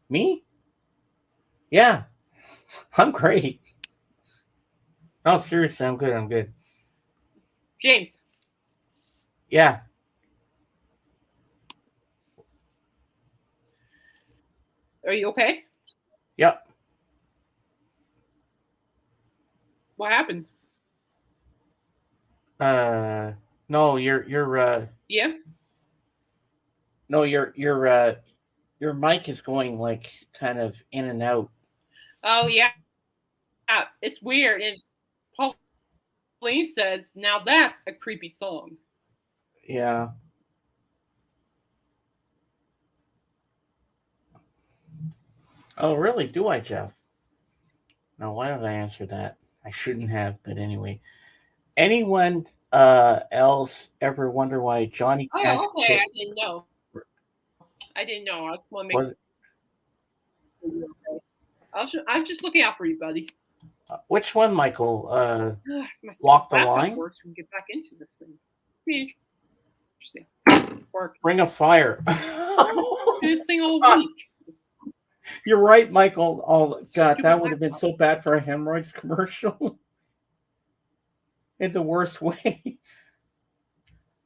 Me? Yeah, I'm great. No, seriously, I'm good. I'm good. James? Yeah. Are you okay? Yep. What happened? No, you're Yeah? no, your mic is going like kind of in and out. Oh, yeah. It's weird. And Pauline says, now that's a creepy song. Yeah. Oh, really? Do I, Jeff? Now, why did I answer that? I shouldn't have, but anyway. Anyone else ever wonder why Johnny Cash Oh, okay. I didn't know. I was going to make was sure you were okay. I'm just looking out for you, buddy. which one, Michael? My Walk the laptop line? works. We can get back into this thing. Be interesting. Work. Ring of Fire. Do this thing all week. You're right, Michael. Oh God, Stupid that would have been laptop. so bad for a hemorrhoids commercial. In the worst way.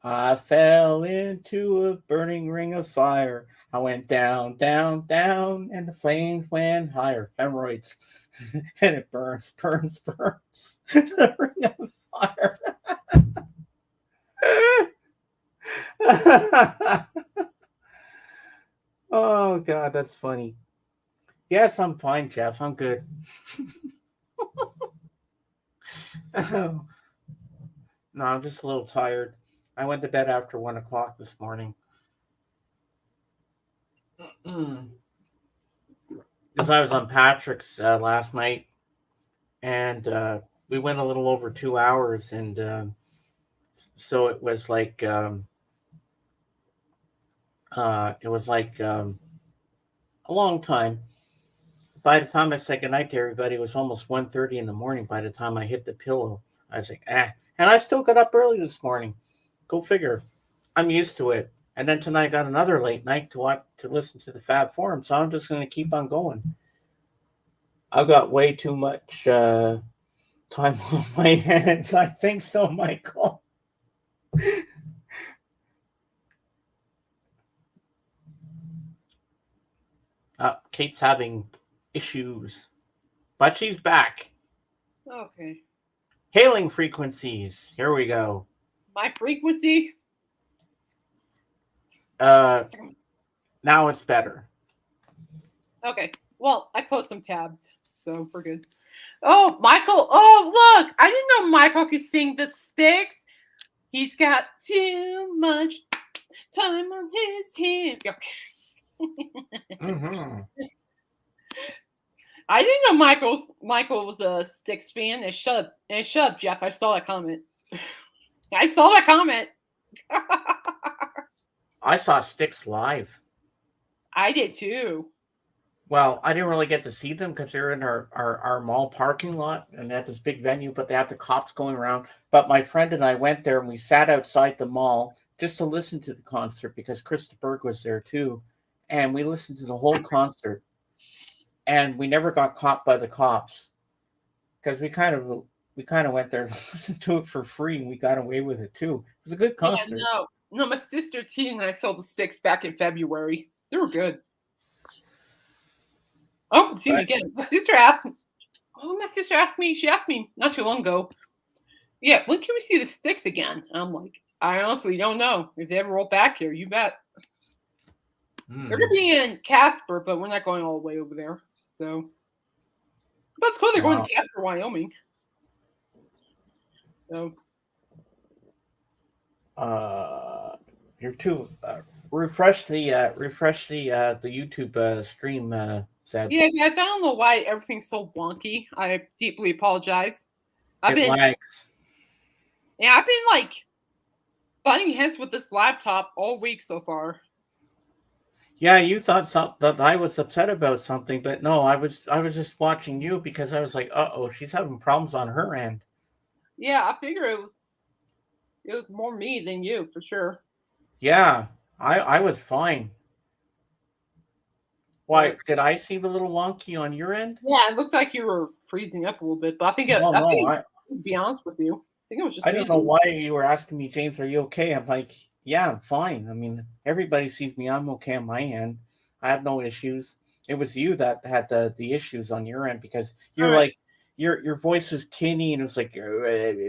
I fell into a burning ring of fire. I went down, down, down, and the flames went higher. Hemorrhoids. And it burns, burns, burns. The ring of fire. Oh, God, that's funny. Yes, I'm fine, Jeff. I'm good. No, I'm just a little tired. I went to bed after 1 o'clock this morning. Because I was on Patrick's last night, and we went a little over 2 hours, and so it was like a long time. By the time I said goodnight to everybody, it was almost 1:30 in the morning. By the time I hit the pillow, I was like, and I still got up early this morning. Go figure. I'm used to it. And then tonight I got another late night to listen to the Fab Forum, so I'm just going to keep on going. I've got way too much time on my hands. I think so, Michael. Kate's having issues, but she's back. Okay. Hailing frequencies. Here we go. My frequency. Now it's better. Okay. Well, I closed some tabs, so we're good. Oh, Michael. Oh, look. I didn't know Michael could sing the Sticks. He's got too much time on his hands. Mm-hmm. I didn't know Michael was a Sticks fan. And shut up, Jeff. I saw that comment. I saw that comment. I saw Styx live. I did too. Well, I didn't really get to see them because they're in our mall parking lot and they had this big venue, but they had the cops going around. But my friend and I went there and we sat outside the mall just to listen to the concert because Krista Berg was there too. And we listened to the whole concert. And we never got caught by the cops because we kind of went there to listen to it for free and we got away with it too. It was a good concert. Yeah, no, my sister T and I saw the Sticks back in February. They were good. Oh, see me again. My sister asked me. She asked me not too long ago. Yeah, when can we see the Sticks again? I'm like, I honestly don't know. If they ever roll back here, you bet. They're gonna be in Casper, but we're not going all the way over there. So, but it's cool. They're going to Casper, Wyoming. So, you're too. Refresh the YouTube stream. Seb. Yeah, guys. I don't know why everything's so wonky. I deeply apologize. I've been like butting heads with this laptop all week so far. Yeah, you thought that I was upset about something, but no, I was just watching you because I was like, uh-oh, she's having problems on her end. Yeah, I figure it was more me than you for sure. Yeah, I was fine. Why did I seem a little wonky on your end? Yeah, it looked like you were freezing up a little bit, but I think to be honest with you, I think it was just. I don't know why you were asking me, James, are you okay? I'm like, yeah, I'm fine. I mean, everybody sees me. I'm okay on my end. I have no issues. It was you that had the issues on your end because you're like your voice was tinny and it was like going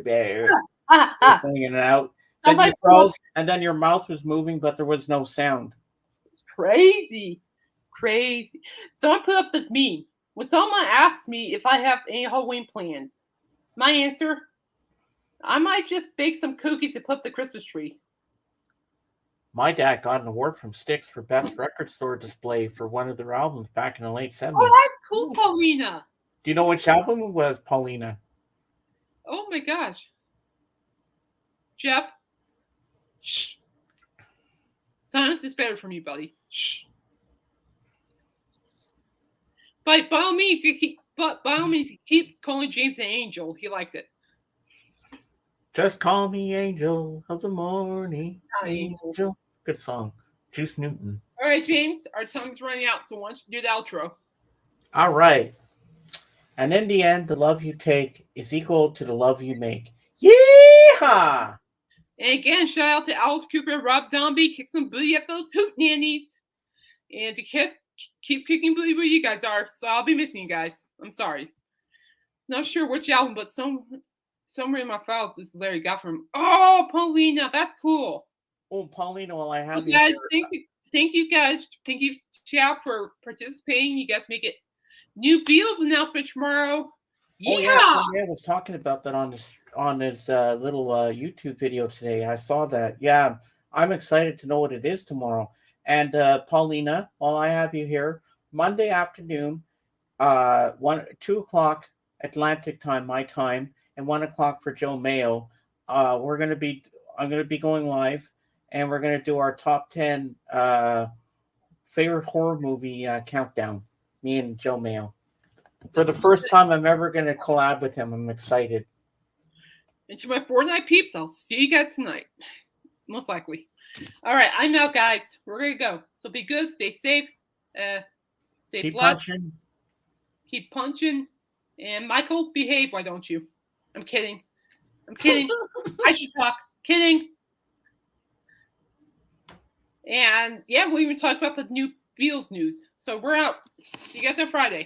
in and out. Then you froze, and then your mouth was moving, but there was no sound. It's crazy. Someone put up this meme. When someone asks me if I have any Halloween plans, my answer, I might just bake some cookies and put up the Christmas tree. My dad got an award from Styx for best record store display for one of their albums back in the late 70s. Oh, that's cool, Paulina. Do you know which album it was, Paulina? Oh my gosh. Jeff. Shh. Silence is better for me, buddy. Shh. But by all means, keep calling James an angel. He likes it. Just call me Angel of the Morning. Angel. Good song. Juice Newton. All right, James, our time's running out, so why don't you do the outro? All right. And in the end, the love you take is equal to the love you make. Yeehaw! And again, shout out to Alice Cooper and Rob Zombie. Kick some booty at those hoot nannies. And to Kiss, keep kicking booty where you guys are. So I'll be missing you guys. I'm sorry. Not sure which album, but somewhere in my files this Larry got from. Oh, Paulina, that's cool. Oh, Paulina, well, I have you guys. Thank you guys. Thank you, Chad, for participating. You guys make it. New Beatles announcement tomorrow. Oh yeah, I was talking about that on this little YouTube video today. I saw that. Yeah, I'm excited to know what it is tomorrow. And Paulina, while I have you here, Monday afternoon, 2 o'clock Atlantic time, my time, and 1 o'clock for Joe Mayo. I'm gonna be going live, and we're gonna do our top 10 favorite horror movie countdown. Me and Joe Mayo. For the first time I'm ever going to collab with him. I'm excited. And to my Fortnite peeps, I'll see you guys tonight. Most likely. All right, I'm out, guys. We're going to go. So be good. Stay safe. Stay blessed. Keep punching. And Michael, behave. Why don't you? I'm kidding. I should talk. Kidding. And yeah, we'll even talk about the new Beatles news. So we're out. See you guys on Friday.